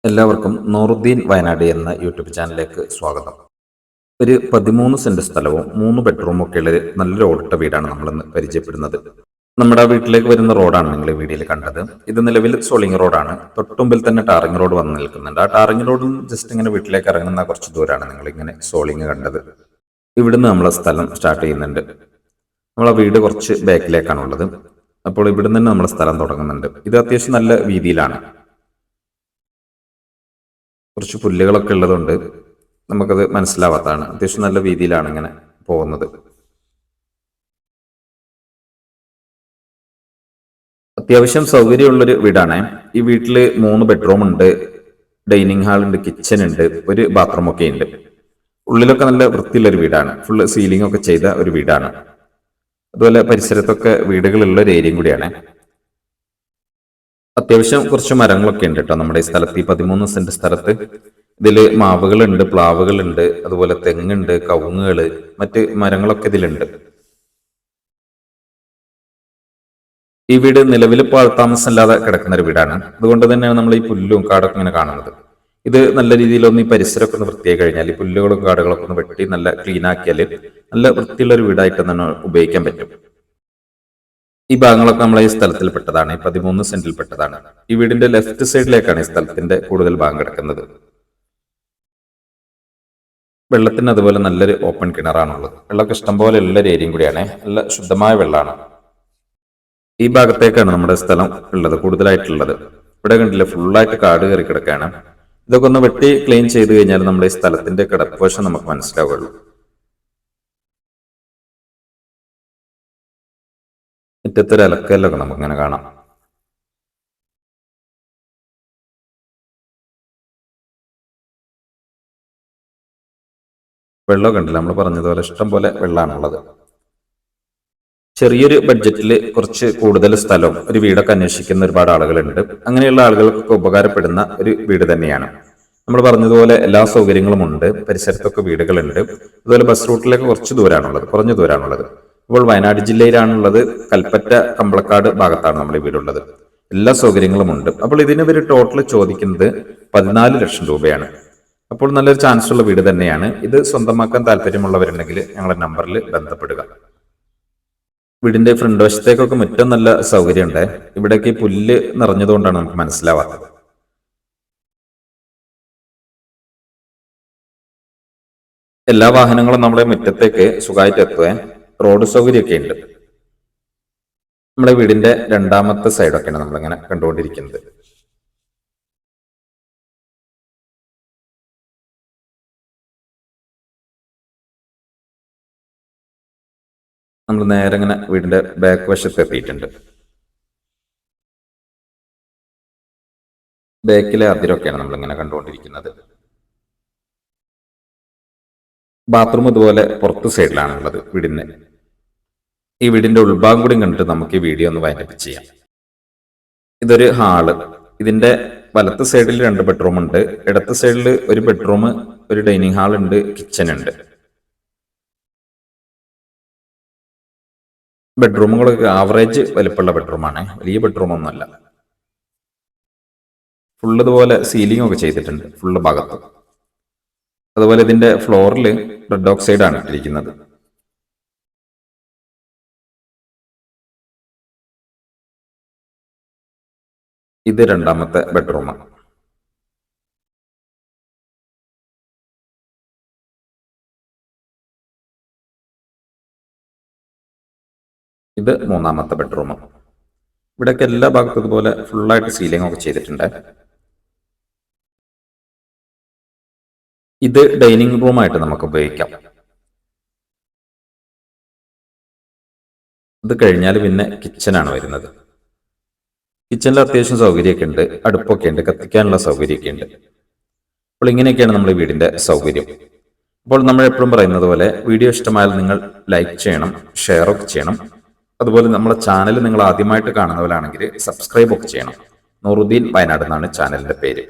എല്ലാവർക്കും നൂറുദ്ദീൻ വയനാട് എന്ന യൂട്യൂബ് ചാനലിലേക്ക് സ്വാഗതം. ഒരു 13 സെന്റ് സ്ഥലവും 3 ബെഡ്റൂമും ഒക്കെയുള്ള നല്ലൊരു ഓടിട്ട വീടാണ് നമ്മളിന്ന് പരിചയപ്പെടുന്നത്. നമ്മുടെ വീട്ടിലേക്ക് വരുന്ന റോഡാണ് നിങ്ങൾ ഈ വീഡിയോയിൽ കണ്ടത്. ഇത് നിലവിൽ സോളിംഗ് റോഡാണ്. തൊട്ടുമുമ്പിൽ തന്നെ ടാറിംഗ് റോഡ് വന്ന് നിൽക്കുന്നുണ്ട്. ആ ടാറിംഗ് റോഡിൽ ജസ്റ്റ് ഇങ്ങനെ വീട്ടിലേക്ക് ഇറങ്ങുന്ന കുറച്ച് ദൂരമാണ് നിങ്ങൾ ഇങ്ങനെ സോളിംഗ് കണ്ടത്. ഇവിടുന്ന് നമ്മളെ സ്ഥലം സ്റ്റാർട്ട് ചെയ്യുന്നുണ്ട്. നമ്മളെ വീട് കുറച്ച് ബാക്കിലേക്കാണുള്ളത്. അപ്പോൾ ഇവിടുന്ന് തന്നെ നമ്മളെ സ്ഥലം തുടങ്ങുന്നുണ്ട്. ഇത് അത്യാവശ്യം നല്ല വീതിയിലാണ്. കുറച്ച് പുല്ലുകളൊക്കെ ഉള്ളതുകൊണ്ട് നമുക്കത് മനസ്സിലാവാത്തതാണ്. അത്യാവശ്യം നല്ല രീതിയിലാണ് ഇങ്ങനെ പോകുന്നത്. അത്യാവശ്യം സൗകര്യമുള്ളൊരു വീടാണ്. ഈ വീട്ടിൽ 3 ബെഡ്റൂം ഉണ്ട്, ഡൈനിങ് ഹാൾ ഉണ്ട്, കിച്ചൺ ഉണ്ട്, ഒരു ബാത്റൂം ഒക്കെ ഉണ്ട്. ഉള്ളിലൊക്കെ നല്ല വൃത്തിയുള്ളൊരു വീടാണ്. ഫുള്ള് സീലിംഗ് ഒക്കെ ചെയ്ത ഒരു വീടാണ്. അതുപോലെ പരിസരത്തൊക്കെ വീടുകളുള്ള ഒരു ഏരിയയും കൂടിയാണ്. അത്യാവശ്യം കുറച്ച് മരങ്ങളൊക്കെ ഉണ്ട് കേട്ടോ നമ്മുടെ ഈ സ്ഥലത്ത്. ഈ 13 സെന്റ് സ്ഥലത്ത് ഇതിൽ മാവുകളുണ്ട്, പ്ലാവുകളുണ്ട്, അതുപോലെ തെങ്ങുണ്ട്, കവുങ്ങുകള്, മറ്റ് മരങ്ങളൊക്കെ ഇതിലുണ്ട്. ഈ വീട് നിലവിൽ ഇപ്പോൾ ആൾത്താമസമില്ലാതെ കിടക്കുന്ന ഒരു വീടാണ്. അതുകൊണ്ട് തന്നെയാണ് നമ്മൾ ഈ പുല്ലും കാടൊക്കെ ഇങ്ങനെ കാണുന്നത്. ഇത് നല്ല രീതിയിലൊന്ന് ഈ പരിസരമൊക്കെ ഒന്ന് വൃത്തിയായി കഴിഞ്ഞാൽ ഈ പുല്ലുകളും കാടുകളൊക്കെ ഒന്ന് വെട്ടി നല്ല ക്ലീൻ ആക്കിയാൽ നല്ല വൃത്തിയുള്ള ഒരു വീടായിട്ട് തന്നെ ഉപയോഗിക്കാൻ പറ്റും. ഈ ഭാഗങ്ങളൊക്കെ നമ്മളെ ഈ സ്ഥലത്തിൽ പെട്ടതാണ്. ഈ 13 സെന്റിൽ പെട്ടതാണ്. ഈ വീടിന്റെ ലെഫ്റ്റ് സൈഡിലേക്കാണ് ഈ സ്ഥലത്തിന്റെ കൂടുതൽ ഭാഗം കിടക്കുന്നത്. വെള്ളത്തിന് അതുപോലെ നല്ലൊരു ഓപ്പൺ കിണറാണുള്ളത്. വെള്ളമൊക്കെ ഇഷ്ടംപോലെ ഉള്ളൊരു ഏരിയയും കൂടിയാണ്. നല്ല ശുദ്ധമായ വെള്ളമാണ്. ഈ ഭാഗത്തേക്കാണ് നമ്മുടെ സ്ഥലം ഉള്ളത്, കൂടുതലായിട്ടുള്ളത്. ഇവിടെ കണ്ടില്ല, ഫുള്ളായിട്ട് കാട് കയറി കിടക്കുകയാണ്. ഇതൊക്കെ ഒന്ന് വെട്ടി ക്ലീൻ ചെയ്ത് കഴിഞ്ഞാൽ നമ്മുടെ ഈ സ്ഥലത്തിന്റെ കിടപ്പുവശം നമുക്ക് മനസ്സിലാവുള്ളൂ. മുറ്റത്തൊരു അലക്കല്ലൊക്കെ നമുക്കിങ്ങനെ കാണാം. വെള്ളമൊക്കെ ഉണ്ടല്ലോ, നമ്മൾ പറഞ്ഞതുപോലെ ഇഷ്ടം പോലെ വെള്ളമാണുള്ളത്. ചെറിയൊരു ബഡ്ജറ്റിൽ കുറച്ച് കൂടുതൽ സ്ഥലവും ഒരു വീടൊക്കെ അന്വേഷിക്കുന്ന ഒരുപാട് ആളുകളുണ്ട്. അങ്ങനെയുള്ള ആളുകൾക്കൊക്കെ ഉപകാരപ്പെടുന്ന ഒരു വീട് തന്നെയാണ്. നമ്മൾ പറഞ്ഞതുപോലെ എല്ലാ സൗകര്യങ്ങളും ഉണ്ട്. പരിസരത്തൊക്കെ വീടുകളുണ്ട്. അതുപോലെ ബസ് റൂട്ടിലേക്ക് കുറച്ച് ദൂരമാണുള്ളത്, കുറഞ്ഞ ദൂരമാണുള്ളത്. ഇപ്പോൾ വയനാട് ജില്ലയിലാണുള്ളത്. കൽപ്പറ്റ കമ്പളക്കാട് ഭാഗത്താണ് നമ്മുടെ വീടുള്ളത്. എല്ലാ സൗകര്യങ്ങളും ഉണ്ട്. അപ്പോൾ ഇതിന് ഇവർ ടോട്ടൽ ചോദിക്കുന്നത് 14 ലക്ഷം രൂപയാണ്. അപ്പോൾ നല്ലൊരു ചാൻസ് ഉള്ള വീട് തന്നെയാണ് ഇത്. സ്വന്തമാക്കാൻ താല്പര്യമുള്ളവരുണ്ടെങ്കിൽ ഞങ്ങളുടെ നമ്പറിൽ ബന്ധപ്പെടുക. വീടിന്റെ ഫ്രണ്ട് വശത്തേക്കൊക്കെ മുറ്റം നല്ല സൗകര്യമുണ്ട്. ഇവിടേക്ക് പുല്ല് നിറഞ്ഞതുകൊണ്ടാണ് നമുക്ക് മനസ്സിലാവാത്തത്. എല്ലാ വാഹനങ്ങളും നമ്മുടെ മുറ്റത്തേക്ക് സുഖമായിട്ട് എത്തുക. റോഡ് സൗകര്യമൊക്കെ ഉണ്ട്. നമ്മുടെ വീടിന്റെ രണ്ടാമത്തെ സൈഡൊക്കെയാണ് നമ്മളിങ്ങനെ കണ്ടുകൊണ്ടിരിക്കുന്നത്. നമ്മൾ നേരെ ഇങ്ങനെ വീടിന്റെ ബാക്ക് വശത്ത് എത്തിയിട്ടുണ്ട്. ബാക്കിലെ അതിരൊക്കെയാണ് നമ്മളിങ്ങനെ കണ്ടുകൊണ്ടിരിക്കുന്നത്. ബാത്റൂം ഇതുപോലെ പുറത്ത് സൈഡിലാണുള്ളത് വീടിന്. ഈ വീടിന്റെ ഉൾഭാഗം കൂടി കണ്ടിട്ട് നമുക്ക് ഈ വീഡിയോ ഒന്ന് വൈൻഡപ്പ് ചെയ്യാം. ഇതൊരു ഹാള്. ഇതിന്റെ വലത്ത് സൈഡിൽ 2 ബെഡ്റൂം ഉണ്ട്, ഇടത്ത് സൈഡിൽ ഒരു ബെഡ്റൂം, ഒരു ഡൈനിങ് ഹാൾ ഉണ്ട്, കിച്ചൺ ഉണ്ട്. ബെഡ്റൂമുകളൊക്കെ ആവറേജ് വലിപ്പമുള്ള ബെഡ്റൂമാണ്, വലിയ ബെഡ്റൂം ഒന്നുമല്ല. ഫുള്ള് ഇതുപോലെ സീലിംഗ് ഒക്കെ ചെയ്തിട്ടുണ്ട് ഫുള്ള് ഭാഗത്ത്. അതുപോലെ ഇതിന്റെ ഫ്ലോറിൽ റെഡ് ഓക്സൈഡ് ആണ് ഇട്ടിരിക്കുന്നത്. ഇത് രണ്ടാമത്തെ ബെഡ്റൂം. ഇത് മൂന്നാമത്തെ ബെഡ്റൂം. ഇവിടെയൊക്കെ എല്ലാ ഭാഗത്തും ഇതുപോലെ ഫുള്ളായിട്ട് സീലിംഗ് ഒക്കെ ചെയ്തിട്ടുണ്ട്. ഇത് ഡൈനിങ് റൂമായിട്ട് നമുക്ക് ഉപയോഗിക്കാം. ഇത് കഴിഞ്ഞാൽ പിന്നെ കിച്ചനാണ് വരുന്നത്. കിച്ചണിൽ അത്യാവശ്യം സൗകര്യമൊക്കെ ഉണ്ട്, അടുപ്പൊക്കെ ഉണ്ട്, കത്തിക്കാനുള്ള സൗകര്യമൊക്കെ ഉണ്ട്. അപ്പോൾ ഇങ്ങനെയൊക്കെയാണ് നമ്മുടെ വീടിന്റെ സൗകര്യം. അപ്പോൾ നമ്മൾ എപ്പോഴും പറയുന്നത് പോലെ വീഡിയോ ഇഷ്ടമായാൽ നിങ്ങൾ ലൈക്ക് ചെയ്യണം, ഷെയർ ഒക്കെ ചെയ്യണം. അതുപോലെ നമ്മുടെ ചാനൽ നിങ്ങൾ ആദ്യമായിട്ട് കാണുന്നവരാണെങ്കിൽ സബ്സ്ക്രൈബ് ഒക്കെ ചെയ്യണം. നൂറുദ്ദീൻ വയനാട് എന്നാണ് ചാനലിന്റെ പേര്.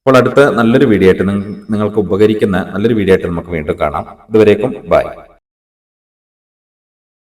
അപ്പോൾ അടുത്ത നല്ലൊരു വീഡിയോ ആയിട്ട് നിങ്ങൾക്ക് ഉപകരിക്കുന്ന നല്ലൊരു വീഡിയോ ആയിട്ട് നമുക്ക് വീണ്ടും കാണാം. ഇതുവരേക്കും ബൈ.